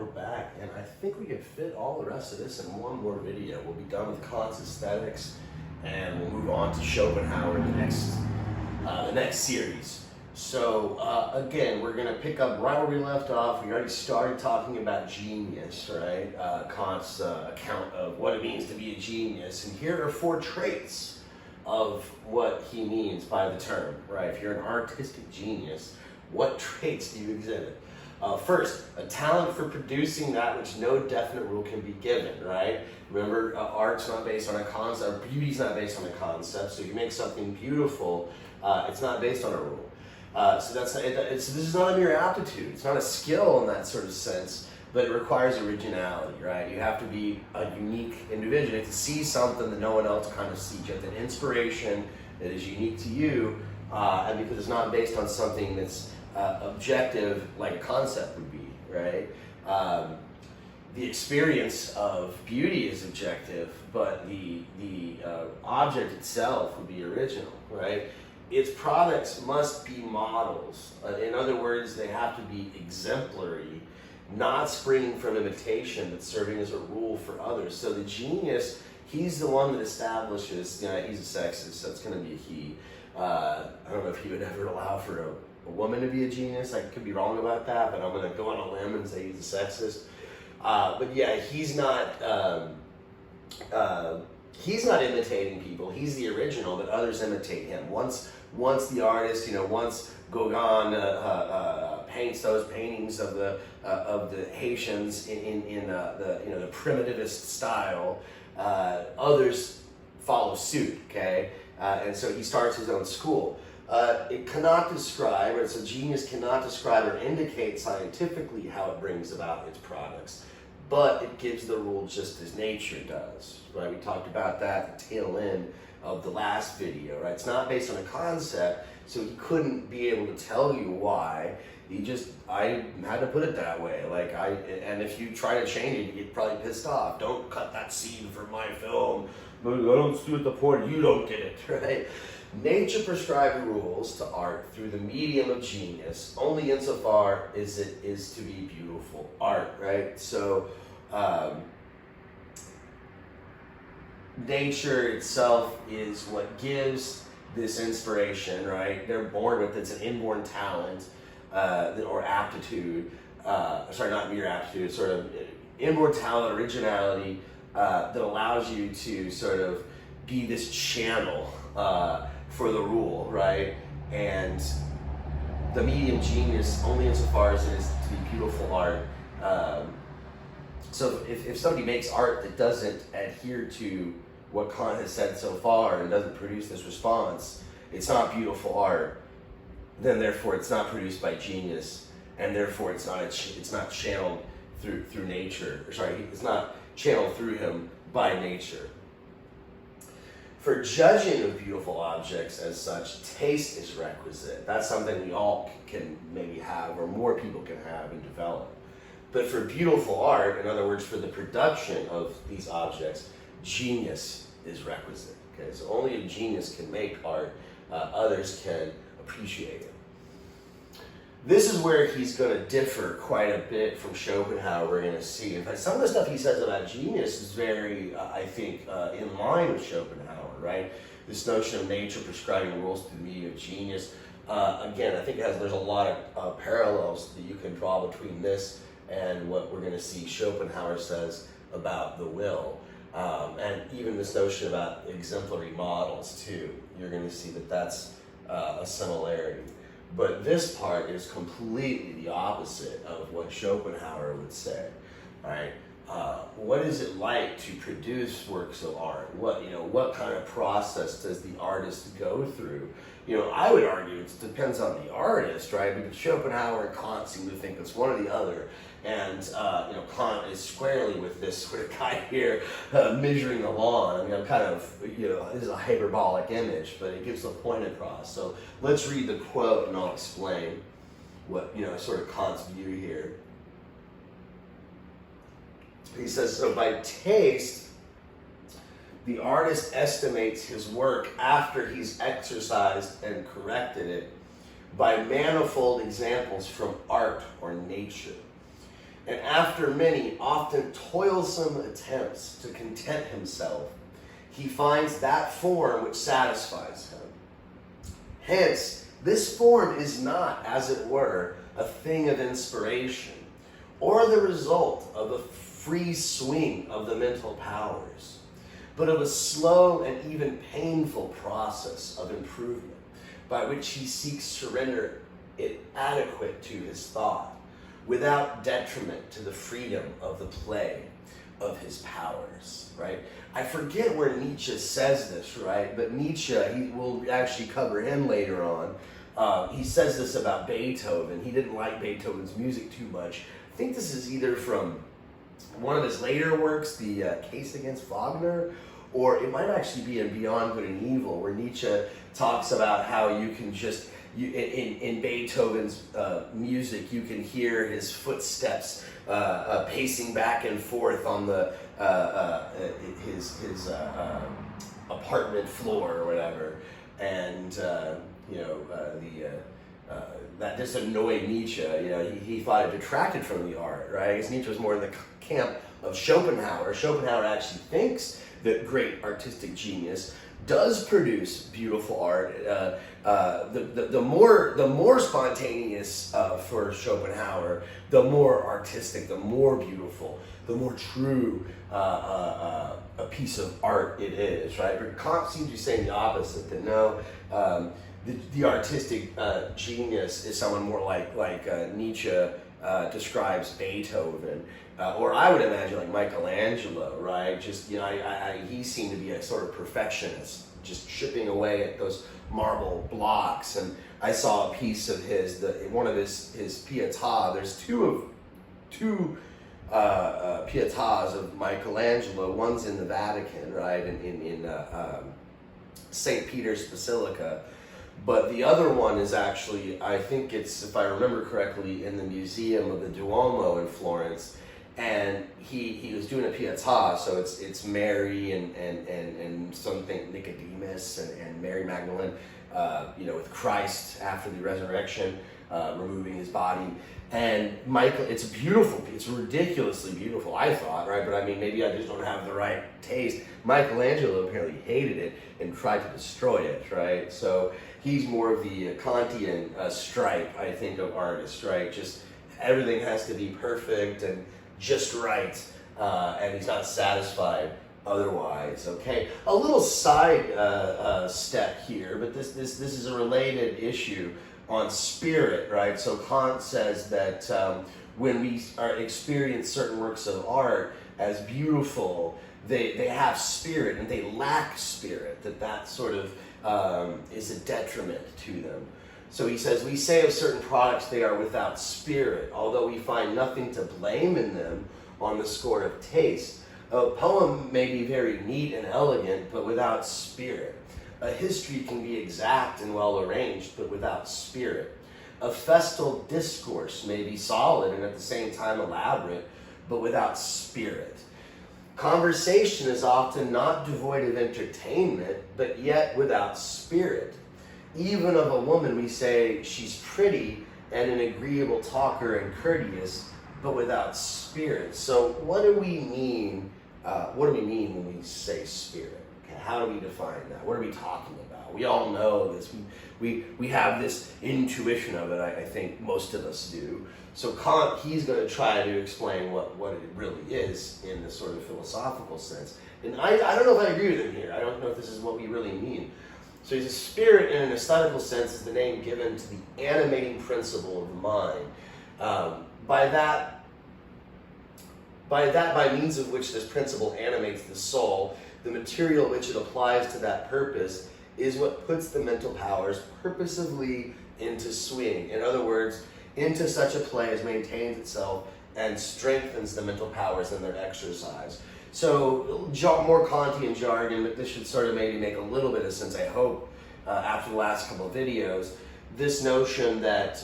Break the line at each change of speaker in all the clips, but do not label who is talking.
we're back, and I think we could fit all the rest of this in one more video. We'll be done with Kant Aesthetics, and we'll move on to Schopenhauer in the next series. So again, we're going to pick up right where we left off. We already started talking about genius, right? Kant's account of what it means to be a genius, and here are 4 traits of what he means by the term, right? If you're an artistic genius, what traits do you exhibit? First, a talent for producing that which no definite rule can be given, right? Remember, art's not based on a concept, or beauty's not based on a concept, so you make something beautiful, it's not based on a rule. So this is not a mere aptitude, it's not a skill in that sort of sense, but it requires originality, right? You have to be a unique individual. You have to see something that no one else kind of sees. You have an inspiration that is unique to you, and because it's not based on something that's objective, like a concept would be, right? The experience of beauty is objective, but the object itself would be original, right? Its products must be models. In other words, they have to be exemplary, not springing from imitation, but serving as a rule for others. So the genius, he's the one that establishes, he's a sexist, so it's going to be a he. I don't know if he would ever allow for a woman to be a genius. I could be wrong about that, but I'm going to go on a limb and say he's a sexist. But yeah, he's not imitating people. He's the original, but others imitate him. Once the artist, once Gauguin paints those paintings of the Haitians in the primitivist style, others follow suit. Okay, and so he starts his own school. It cannot describe, or so genius cannot describe or indicate scientifically how it brings about its products, but it gives the rule just as nature does, right? We talked about that at the tail end of the last video, right? It's not based on a concept, so he couldn't be able to tell you why. I had to put it that way. And if you try to change it, you get probably pissed off. Don't cut that scene from my film. I don't see at the point, you don't get it, right? Nature prescribed rules to art through the medium of genius, only insofar as it is to be beautiful art, right? So, nature itself is what gives this inspiration, right? They're born with it's an inborn talent or aptitude. Sorry, not mere aptitude. Sort of inborn talent, originality that allows you to sort of be this channel for the rule, right? And the medium genius only insofar as it is to be beautiful art. So if somebody makes art that doesn't adhere to what Kant has said so far and doesn't produce this response, it's not beautiful art. Then therefore it's not produced by genius, and therefore it's not channeled through nature. It's not channeled through him by nature. For judging of beautiful objects as such, taste is requisite. That's something we all can maybe have, or more people can have and develop. But for beautiful art, in other words, for the production of these objects, genius is requisite. Okay, so only a genius can make art. Others can appreciate it. This is where he's going to differ quite a bit from Schopenhauer, we're going to see. In fact, some of the stuff he says about genius is very, I think, in line with Schopenhauer, right? This notion of nature prescribing rules to the medium of genius. Again, I think there's a lot of parallels that you can draw between this and what we're going to see Schopenhauer says about the will. And even this notion about exemplary models, too. You're going to see that that's a similarity. But this part is completely the opposite of what Schopenhauer would say, right? What is it like to produce works of art? What kind of process does the artist go through? I would argue it depends on the artist, right? Because Schopenhauer and Kant seem to think it's one or the other. And, Kant is squarely with this sort of guy here measuring the lawn. I mean, I'm kind of, this is a hyperbolic image, but it gives the point across. So let's read the quote and I'll explain what, sort of Kant's view here. He says, so by taste, the artist estimates his work after he's exercised and corrected it by manifold examples from art or nature. and after many, often toilsome attempts to content himself, he finds that form which satisfies him. Hence, this form is not, as it were, a thing of inspiration, or the result of a free swing of the mental powers, but of a slow and even painful process of improvement, by which he seeks to render it adequate to his thought, without detriment to the freedom of the play of his powers, right? I forget where Nietzsche says this, right? But Nietzsche, we'll actually cover him later on. He says this about Beethoven. He didn't like Beethoven's music too much. I think this is either from one of his later works, the Case Against Wagner, or it might actually be in Beyond Good and Evil, where Nietzsche talks about how you can just, in Beethoven's music, you can hear his footsteps pacing back and forth on the his apartment floor or whatever, and that just annoyed Nietzsche. He thought it detracted from the art, right? Because Nietzsche was more in the camp of Schopenhauer. Schopenhauer actually thinks that great artistic genius does produce beautiful art. The more spontaneous for Schopenhauer, the more artistic, the more beautiful, the more true a piece of art it is, right? But Kant seems to be saying the opposite, that no, the artistic genius is someone more like Nietzsche describes Beethoven, or I would imagine like Michelangelo, right? Just, he seemed to be a sort of perfectionist, just chipping away at those marble blocks. And I saw a piece of one of his Pietà. There's two Pietàs of Michelangelo. One's in the Vatican, right, in St. Peter's Basilica. But the other one is actually, I think it's, if I remember correctly, in the Museum of the Duomo in Florence. And he was doing a Pietà, so it's Mary and something, Nicodemus and Mary Magdalene, with Christ after the resurrection, removing his body. And it's beautiful. It's ridiculously beautiful, I thought, right? But I mean, maybe I just don't have the right taste. Michelangelo apparently hated it and tried to destroy it, right? So he's more of the Kantian stripe, I think, of artists, right? Just everything has to be perfect and just right, and he's not satisfied otherwise. Okay, a little side step here, but this is a related issue on spirit, right? So Kant says that when we experience certain works of art as beautiful, they have spirit, and they lack spirit. That sort of is a detriment to them. So he says, we say of certain products they are without spirit, although we find nothing to blame in them on the score of taste. A poem may be very neat and elegant, but without spirit. A history can be exact and well arranged, but without spirit. A festal discourse may be solid and at the same time elaborate, but without spirit. Conversation is often not devoid of entertainment, but yet without spirit. Even of a woman we say she's pretty and an agreeable talker and courteous, but without spirit. So what do we mean? What do we mean when we say spirit? Okay, how do we define that? What are we talking about? We all know this. We have this intuition of it. I think most of us do. So Kant, he's going to try to explain what it really is in this sort of philosophical sense. And I don't know if I agree with him here. I don't know if this is what we really mean. So he's a spirit in an aesthetical sense is the name given to the animating principle of the mind. By means of which this principle animates the soul, the material which it applies to that purpose is what puts the mental powers purposively into swing. In other words, into such a play as maintains itself and strengthens the mental powers in their exercise. So more Kantian jargon, but this should sort of maybe make a little bit of sense, I hope, after the last couple of videos. This notion that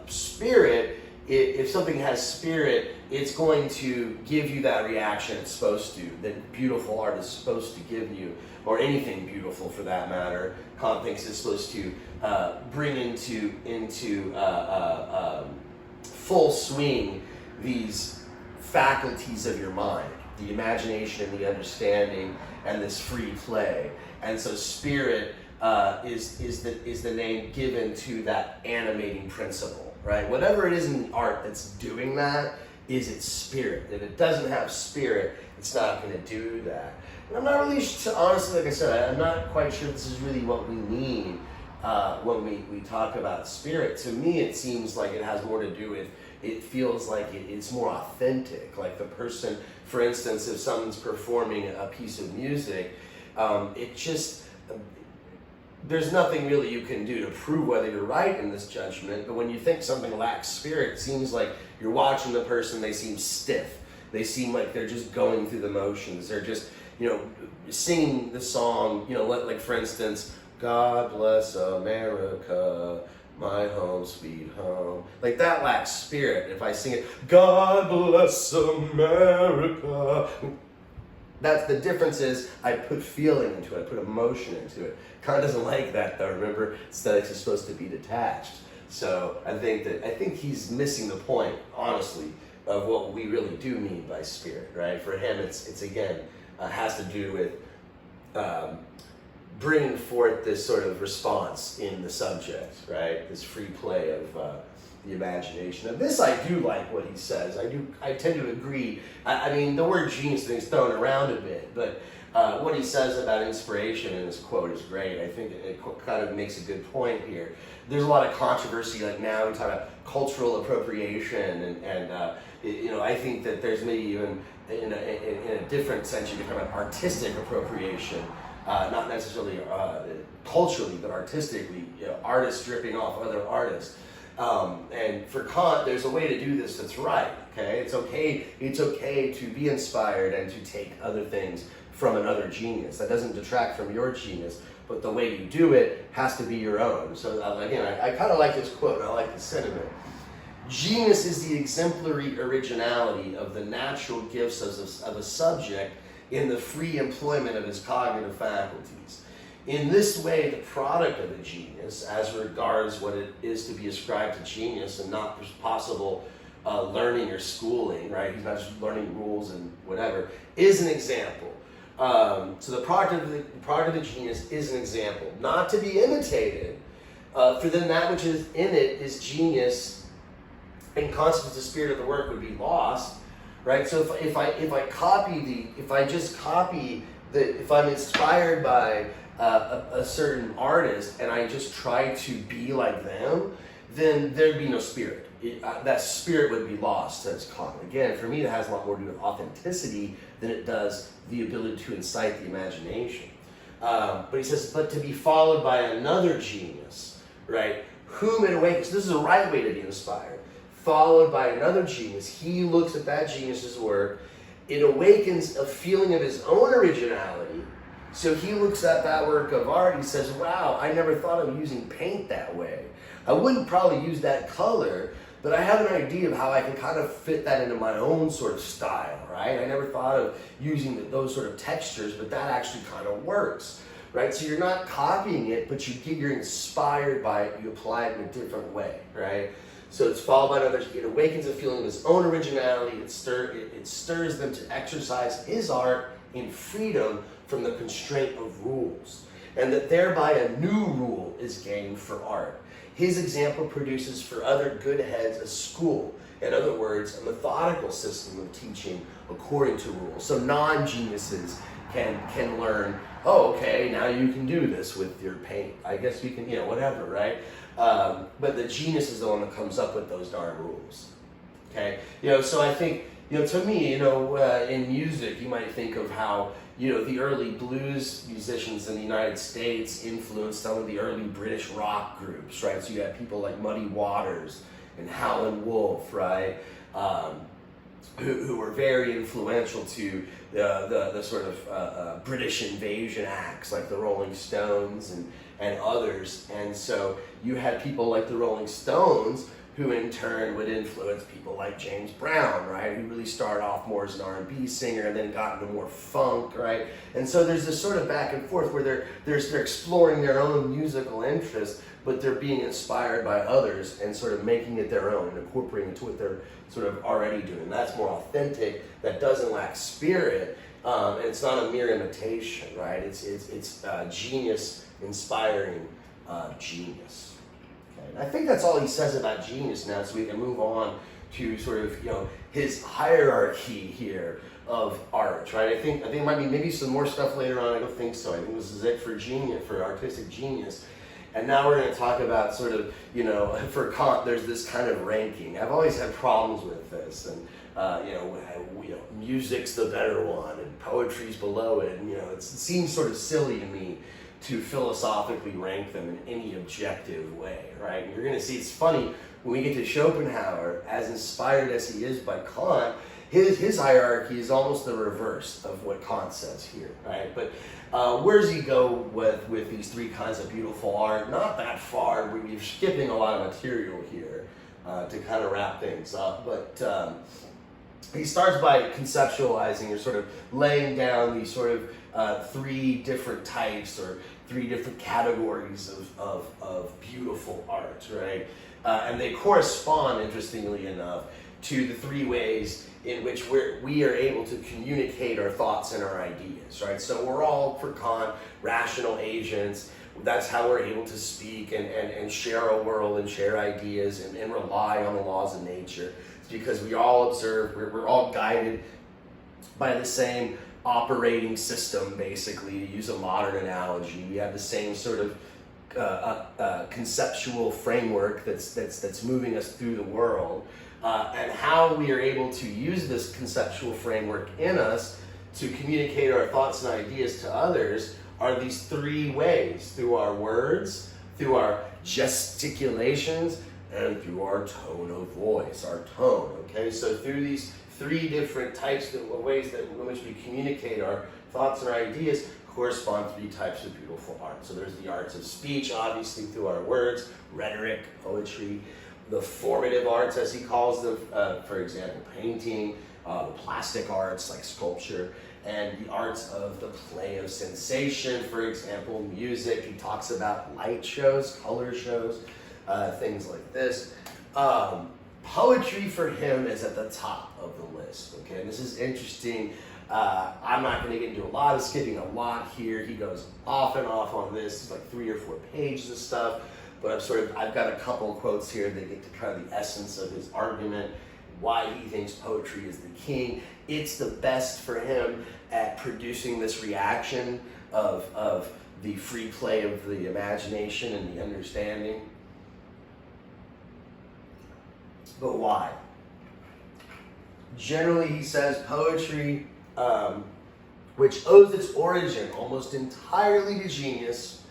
spirit, if something has spirit, it's going to give you that reaction it's supposed to, that beautiful art is supposed to give you, or anything beautiful for that matter. Kant thinks it's supposed to bring into full swing these faculties of your mind, the imagination and the understanding and this free play. And so spirit is the name given to that animating principle, right? Whatever it is in the art that's doing that is its spirit. If it doesn't have spirit, it's not going to do that. And I'm not really, honestly, like I said, I'm not quite sure this is really what we mean when we talk about spirit. To me, it seems like it has more to do with, it feels like it's more authentic. Like the person, for instance, if someone's performing a piece of music, it just, there's nothing really you can do to prove whether you're right in this judgment, but when you think something lacks spirit, it seems like you're watching the person, they seem stiff. They seem like they're just going through the motions. They're just, singing the song, like for instance, God bless America, my home sweet home. Like that lacks spirit. If I sing it, God bless America. That's the difference is I put feeling into it, I put emotion into it. Kant doesn't like that though. Remember, aesthetics is supposed to be detached. So I think he's missing the point, honestly, of what we really do mean by spirit, right? For him, it's again, has to do with bringing forth this sort of response in the subject, right? This free play of the imagination. And this, I do like what he says. I tend to agree. I mean, the word genius thing is thrown around a bit, but what he says about inspiration in this quote is great. I think it kind of makes a good point here. There's a lot of controversy, like now we talk about cultural appropriation, and I think that there's maybe even in a different sense you can talk about artistic appropriation, not necessarily culturally, but artistically, artists ripping off other artists. And for Kant, there's a way to do this that's right. Okay, it's okay to be inspired and to take other things from another genius. That doesn't detract from your genius, but the way you do it has to be your own. So again, I kind of like this quote, and I like the sentiment. Genius is the exemplary originality of the natural gifts of a subject in the free employment of his cognitive faculties. In this way, the product of a genius, as regards what it is to be ascribed to genius and not possible learning or schooling, right? He's not just learning rules and whatever, is an example. So the product of the genius is an example, not to be imitated. For then that which is in it is genius, and constitutes the spirit of the work would be lost, right? So if I'm inspired by a certain artist and I just try to be like them, then there'd be no spirit. That spirit would be lost, says Kant. Again, for me, it has a lot more to do with authenticity than it does the ability to incite the imagination. But he says, but to be followed by another genius, right? Whom it awakens. This is the right way to be inspired. Followed by another genius. He looks at that genius's work. It awakens a feeling of his own originality. So he looks at that work of art and says, wow, I never thought of using paint that way. I wouldn't probably use that color, but I have an idea of how I can kind of fit that into my own sort of style, right? I never thought of using those sort of textures, but that actually kind of works, right? So you're not copying it, but you're inspired by it, you apply it in a different way, right? So it's followed by another, it awakens a feeling of his own originality, it stirs them to exercise his art in freedom from the constraint of rules, and that thereby a new rule is gained for art. His example produces for other good heads a school, in other words, a methodical system of teaching according to rules. So non-geniuses can learn, oh, okay, now you can do this with your paint. I guess we can, whatever, right? But the genius is the one that comes up with those darn rules, okay? So I think, to me, in music, you might think of how, the early blues musicians in the United States influenced some of the early British rock groups, right? So you had people like Muddy Waters and Howlin' Wolf, right? Who were very influential to the sort of British invasion acts like the Rolling Stones and others. And so you had people like the Rolling Stones who in turn would influence people like James Brown, right? Who really started off more as an R&B singer and then got into more funk, right? And so there's this sort of back and forth where they're exploring their own musical interests, but they're being inspired by others and sort of making it their own and incorporating it to what they're sort of already doing. That's more authentic, that doesn't lack spirit, and it's not a mere imitation, right? It's genius inspiring genius. Okay? And I think that's all he says about genius now, so we can move on to sort of, his hierarchy here of art, right? I think it might be maybe some more stuff later on. I don't think so. I think this is it for genius, for artistic genius. And now we're going to talk about sort of, for Kant, there's this kind of ranking. I've always had problems with this, and music's the better one, and poetry's below it. And it seems sort of silly to me to philosophically rank them in any objective way, right? And you're going to see it's funny when we get to Schopenhauer, as inspired as he is by Kant. His hierarchy is almost the reverse of what Kant says here, right? But where does he go with these three kinds of beautiful art? Not that far. We're skipping a lot of material here to kind of wrap things up. But he starts by conceptualizing or sort of laying down these sort of three different types or three different categories of beautiful art, right? And they correspond, interestingly enough, to the three ways in which we are able to communicate our thoughts and our ideas, right? So we're all, for Kant, rational agents. That's how we're able to speak and share a world and share ideas and rely on the laws of nature. It's because we all observe, we're all guided by the same operating system, basically, to use a modern analogy. We have the same sort of conceptual framework that's moving us through the world. And how we are able to use this conceptual framework in us to communicate our thoughts and ideas to others are these three ways: through our words, through our gesticulations, and through our tone of voice, our tone, okay? So through these three different types of ways in which we communicate our thoughts and our ideas correspond three types of beautiful art. So there's the arts of speech, obviously through our words, rhetoric, poetry, the formative arts, as he calls them, for example, painting, the plastic arts like sculpture, and the arts of the play of sensation, for example, music. He talks about light shows, color shows, things like this. Poetry for him is at the top of the list, okay? And this is interesting. I'm not going to get into a lot of skipping a lot here. He goes off and off on this. It's like 3 or 4 pages of stuff. But I've got a couple of quotes here that get to kind of the essence of his argument, why he thinks poetry is the king. It's the best for him at producing this reaction of the free play of the imagination and the understanding. But why? Generally, he says poetry, which owes its origin almost entirely to genius,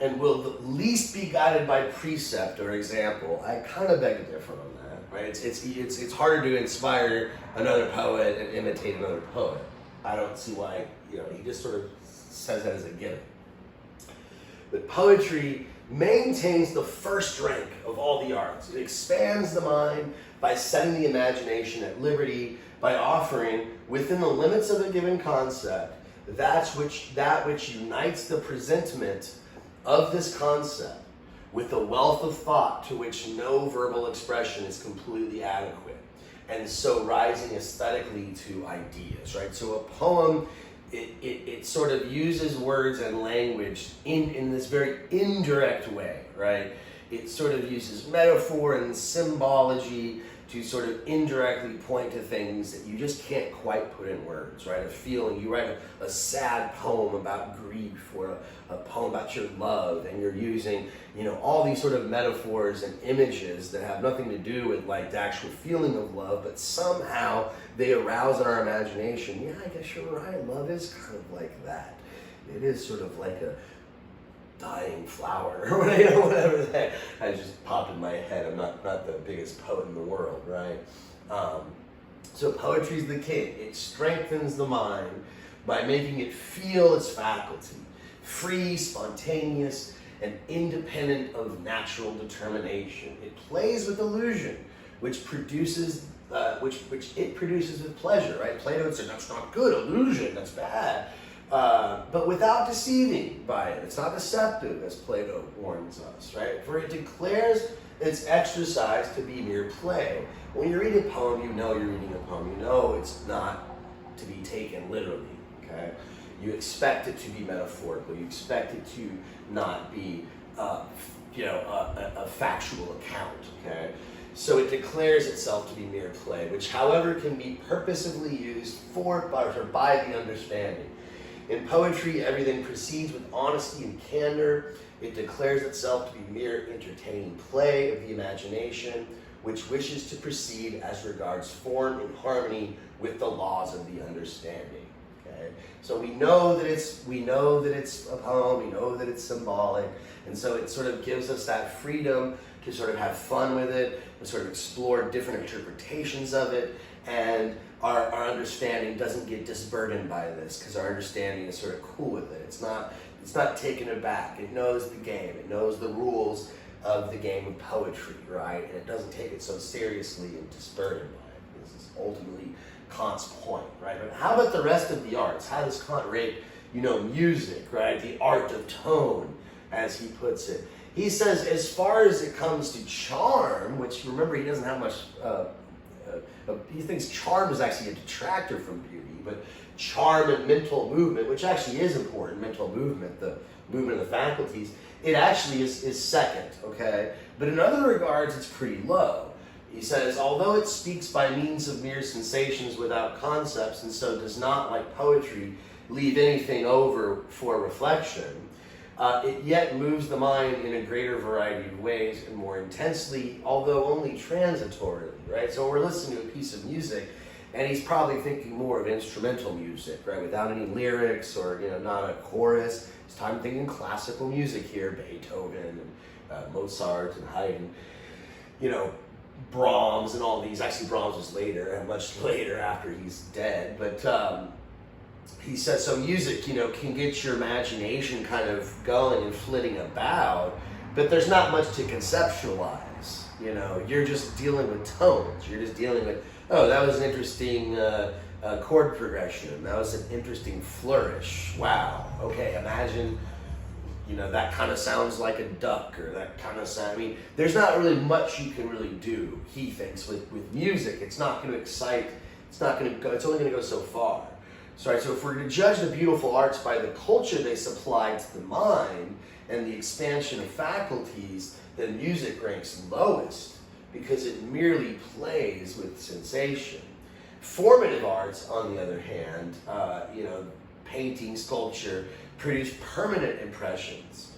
and will the least be guided by precept or example. I kind of beg to differ on that, right? It's harder to inspire another poet and imitate another poet. I don't see why, he just sort of says that as a given. But poetry maintains the first rank of all the arts. It expands the mind by setting the imagination at liberty, by offering, within the limits of a given concept, that which unites the presentment of this concept with a wealth of thought to which no verbal expression is completely adequate, and so rising aesthetically to ideas, right? So a poem, it sort of uses words and language in this very indirect way, right? It sort of uses metaphor and symbology to sort of indirectly point to things that you just can't quite put in words, right? A feeling, you write a sad poem about grief or a poem about your love, and you're using, all these sort of metaphors and images that have nothing to do with like the actual feeling of love, but somehow they arouse in our imagination. Yeah, I guess you're right. Love is kind of like that. It is sort of like a dying flower or whatever that I just popped in my head. I'm not the biggest poet in the world, right? So poetry's the king. It strengthens the mind by making it feel its faculty, free, spontaneous, and independent of natural determination. It plays with illusion, which it produces with pleasure, right? Plato would say, that's not good, illusion, that's bad. but without deceiving by it. It's not deceptive, as Plato warns us, right? For it declares its exercise to be mere play. When you read a poem, you know you're reading a poem. You know it's not to be taken literally, okay? You expect it to be metaphorical. You expect it to not be, a factual account, okay? So it declares itself to be mere play, which, however, can be purposively used for or by the understanding. In poetry, everything proceeds with honesty and candor. It declares itself to be mere entertaining play of the imagination, which wishes to proceed as regards form in harmony with the laws of the understanding. Okay? So we know that it's a poem, we know that it's symbolic, and so it sort of gives us that freedom to sort of have fun with it, to sort of explore different interpretations of it, and our understanding doesn't get disburdened by this because our understanding is sort of cool with it. It's not taken aback. It knows the game. It knows the rules of the game of poetry, right? And it doesn't take it so seriously and disburdened by it. This is ultimately Kant's point, right? But how about the rest of the arts? How does Kant rate, music, right? The art of tone, as he puts it. He says, as far as it comes to charm, which, remember, he doesn't have much, he thinks charm is actually a detractor from beauty, but charm and mental movement, which actually is important, mental movement, the movement of the faculties, it actually is second, okay? But in other regards, it's pretty low. He says, although it speaks by means of mere sensations without concepts, and so does not, like poetry, leave anything over for reflection, it yet moves the mind in a greater variety of ways and more intensely, although only transitorily, right? So we're listening to a piece of music, and he's probably thinking more of instrumental music, right? Without any lyrics or, not a chorus. I'm thinking classical music here, Beethoven and Mozart and Haydn, Brahms and all these. Actually, Brahms was later, and much later after he's dead. But he says, so music, can get your imagination kind of going and flitting about, but there's not much to conceptualize. You're just dealing with tones. You're just dealing with, oh, that was an interesting chord progression. That was an interesting flourish. Wow. Okay, imagine, that kind of sounds like a duck, or that kind of sound. I mean, there's not really much you can really do, he thinks, with music. It's not going to excite. It's not going to go. It's only going to go so far. So if we're to judge the beautiful arts by the culture they supply to the mind and the expansion of faculties, then music ranks lowest because it merely plays with sensation. Formative arts, on the other hand, painting, sculpture, produce permanent impressions.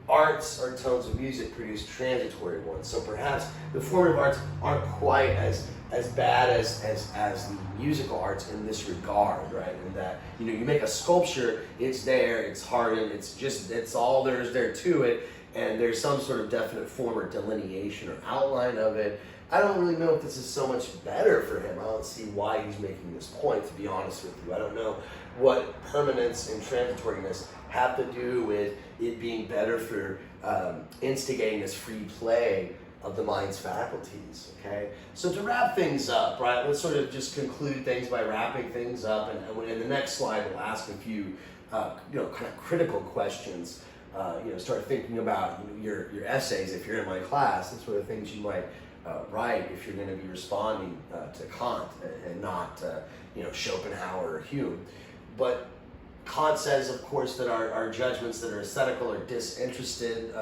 Arts or tones of music produce transitory ones. So perhaps the formative arts aren't quite as bad as the musical arts in this regard, right? In that, you make a sculpture, it's there, it's hardened, it's all there's there to it, and there's some sort of definite form or delineation or outline of it. I don't really know if this is so much better for him. I don't see why he's making this point, to be honest with you. I don't know what permanence and transitoriness have to do with it being better for instigating this free play of the mind's faculties, okay? So to wrap things up, right, let's sort of just conclude things by wrapping things up, and in the next slide we'll ask a few, kind of critical questions. Start thinking about your essays if you're in my class, the sort of things you might write if you're going to be responding to Kant and not, Schopenhauer or Hume. But Kant says, of course, that our judgments that are aesthetical are disinterested,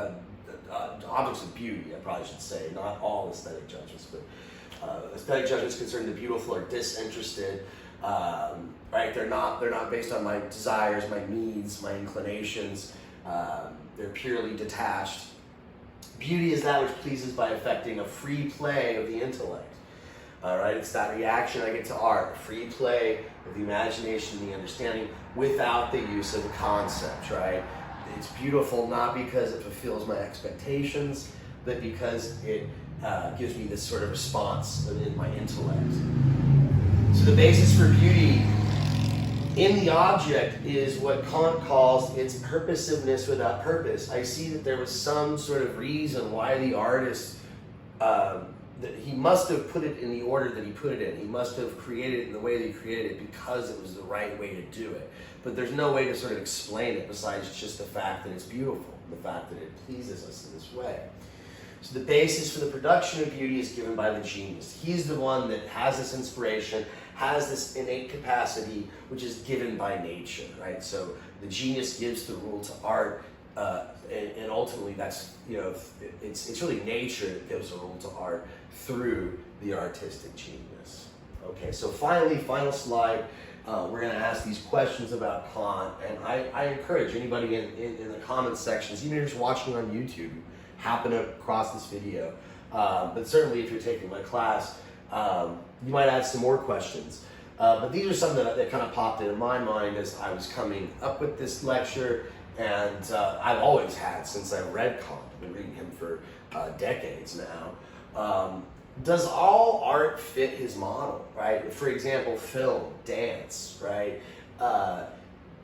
objects of beauty, I probably should say, not all aesthetic judgments, but aesthetic judgments concerning the beautiful are disinterested, right? They're not based on my desires, my needs, my inclinations. They're purely detached. Beauty is that which pleases by affecting a free play of the intellect. All right, it's that reaction I get to art, free play of the imagination, the understanding, without the use of the concepts, right? It's beautiful not because it fulfills my expectations, but because it gives me this sort of response in my intellect. So the basis for beauty in the object is what Kant calls its purposiveness without purpose. I see that there was some sort of reason why the artist he must have put it in the order that he put it in. He must have created it in the way that he created it because it was the right way to do it. But there's no way to sort of explain it besides just the fact that it's beautiful, the fact that it pleases us in this way. So the basis for the production of beauty is given by the genius. He's the one that has this inspiration, has this innate capacity, which is given by nature, right? So the genius gives the rule to art, and ultimately that's, it's really nature that gives a rule to art through the artistic genius. Okay, so finally, final slide, we're going to ask these questions about Kant, and I encourage anybody in the comments sections, even if you're just watching on YouTube, happen to cross this video, but certainly if you're taking my class, you might add some more questions. But these are some that kind of popped into my mind as I was coming up with this lecture, and I've always had since I read Kant. I've been reading him for decades now. Does all art fit his model, right? For example, film, dance, right?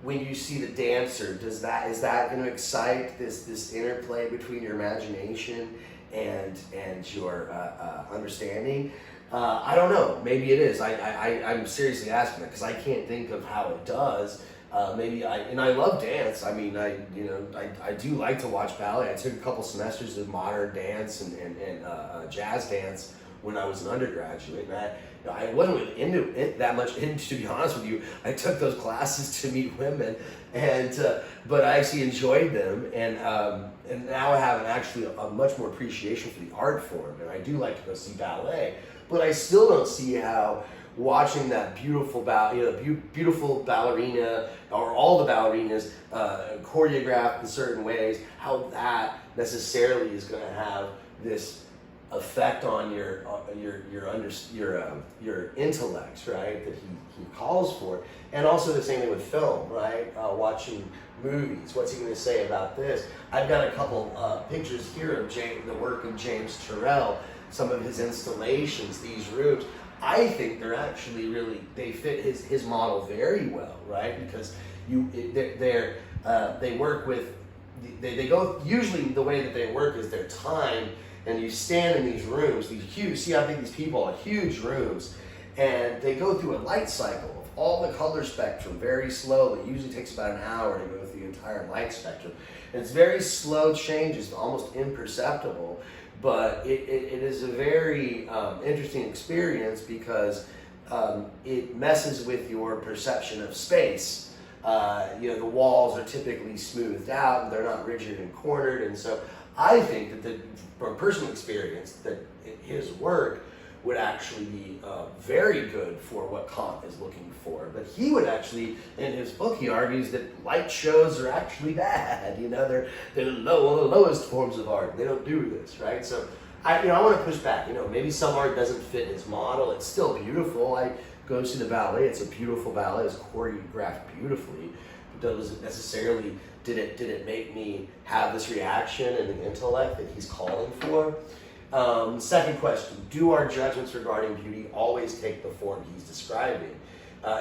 When you see the dancer, is that going to excite this interplay between your imagination and your understanding? I don't know. Maybe it is. I'm seriously asking that because I can't think of how it does. I love dance. I mean, I do like to watch ballet. I took a couple semesters of modern dance and jazz dance when I was an undergraduate, and I wasn't really into it that much. And to be honest with you, I took those classes to meet women, but I actually enjoyed them, and now I have a much more appreciation for the art form, and I do like to go see ballet, but I still don't see how watching that beautiful ballerina, or all the ballerinas choreographed in certain ways, how that necessarily is going to have this effect on your intellect, right? That he calls for, and also the same thing with film, right? Watching movies. What's he going to say about this? I've got a couple pictures here of the work of James Turrell, some of his installations, these rooms. I think they're actually they fit his model very well, right? Because they work with they go, usually the way that they work is their time. And you stand in these rooms, these huge, see how big these people are, huge rooms, and they go through a light cycle of all the color spectrum very slowly. It usually takes about an hour to go through the entire light spectrum. And it's very slow changes, almost imperceptible, but it is a very interesting experience because it messes with your perception of space. The walls are typically smoothed out, and they're not rigid and cornered, and so I think that from personal experience, that his work would actually be very good for what Kant is looking for. But he would actually, in his book, he argues that light shows are actually bad. They're one of the lowest forms of art. They don't do this, right? So I want to push back. Maybe some art doesn't fit his model. It's still beautiful. I go see the ballet. It's a beautiful ballet. It's choreographed beautifully. It doesn't necessarily. Did it make me have this reaction in the intellect that he's calling for? Second question, do our judgments regarding beauty always take the form he's describing?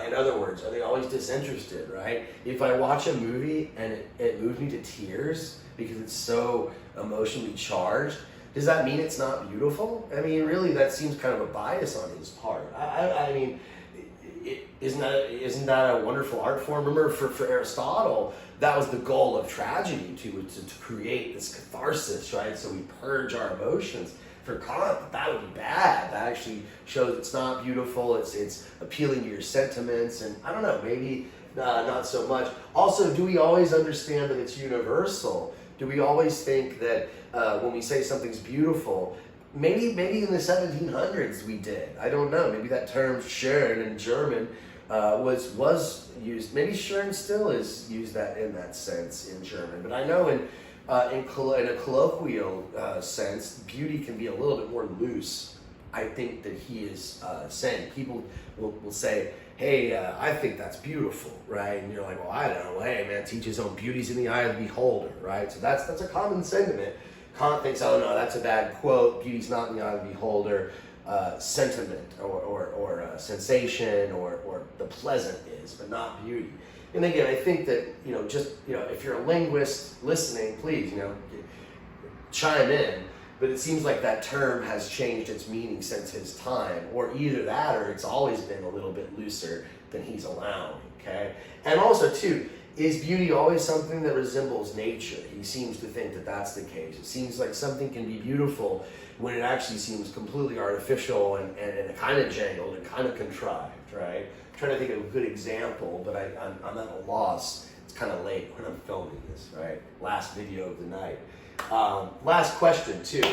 In other words, are they always disinterested, right? If I watch a movie and it moves me to tears because it's so emotionally charged, does that mean it's not beautiful? I mean, really, that seems kind of a bias on his part. I mean, isn't that a wonderful art form? Remember, for Aristotle, that was the goal of tragedy, to create this catharsis, right? So we purge our emotions. For Kant, that would be bad. That actually shows it's not beautiful. It's appealing to your sentiments, and I don't know, maybe not so much. Also, do we always understand that it's universal? Do we always think that when we say something's beautiful, maybe in the 1700s we did. I don't know. Maybe that term schön in German was used. Maybe schön still is used in that sense in German. But I know in a colloquial sense, beauty can be a little bit more loose. I think that he is saying. People will say, hey, I think that's beautiful, right? And you're like, well, I don't know. Hey, man, teach his own beauty's in the eye of the beholder, right? So that's a common sentiment. Kant thinks, oh no, that's a bad quote. Beauty's not in the eye of the beholder. Sentiment or sensation or the pleasant is, but not beauty. And again, I think that if you're a linguist listening, please chime in. but it seems like that term has changed its meaning since his time, or either that or it's always been a little bit looser than he's allowing, okay? And also, too, is beauty always something that resembles nature? He seems to think that that's the case. It seems like something can be beautiful when it actually seems completely artificial and kind of jangled and kind of contrived, right? I'm trying to think of a good example, but I'm at a loss. It's kind of late when I'm filming this, right? Last video of the night. Last question, too.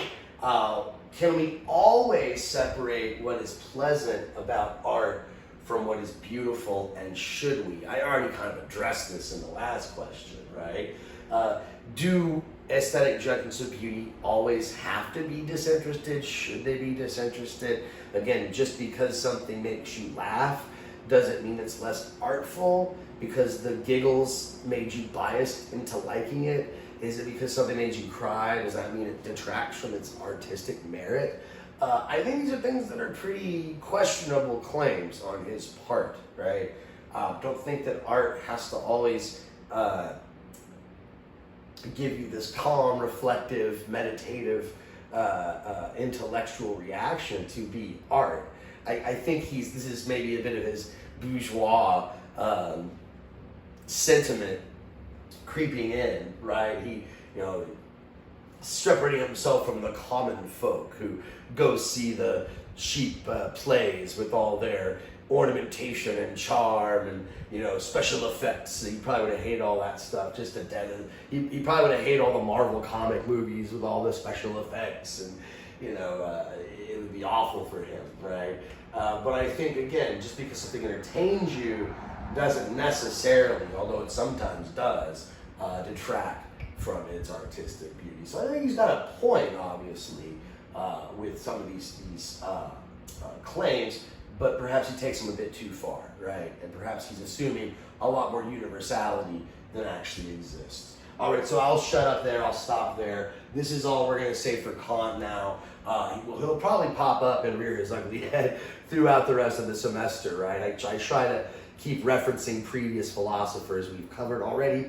Can we always separate what is pleasant about art from what is beautiful, and should we? I already kind of addressed this in the last question, right? Do aesthetic judgments of beauty always have to be disinterested? Should they be disinterested? Again, just because something makes you laugh doesn't mean it's less artful. Because the giggles made you biased into liking it? Is it because something made you cry? Does that mean it detracts from its artistic merit? I think these are things that are pretty questionable claims on his part, right? Don't think that art has to always give you this calm, reflective, meditative, intellectual reaction to be art. I think this is maybe a bit of his bourgeois sentiment creeping in, right? He, separating himself from the common folk who go see the cheap plays with all their ornamentation and charm and, special effects. He probably would have hated all that stuff just to death. He probably would have hated all the Marvel comic movies with all the special effects, and, it would be awful for him, right? But I think, again, just because something entertains you doesn't necessarily, although it sometimes does, detract from its artistic beauty. So I think he's got a point, obviously, with some of these claims, but perhaps he takes them a bit too far, right? And perhaps he's assuming a lot more universality than actually exists. All right, so I'll shut up there. I'll stop there. This is all we're going to say for Kant now. He'll probably pop up and rear his ugly head throughout the rest of the semester, right? I try to keep referencing previous philosophers we've covered already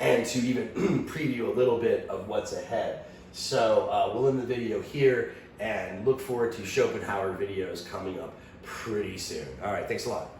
and to even preview a little bit of what's ahead. So we'll end the video here and look forward to Schopenhauer videos coming up pretty soon. All right, thanks a lot.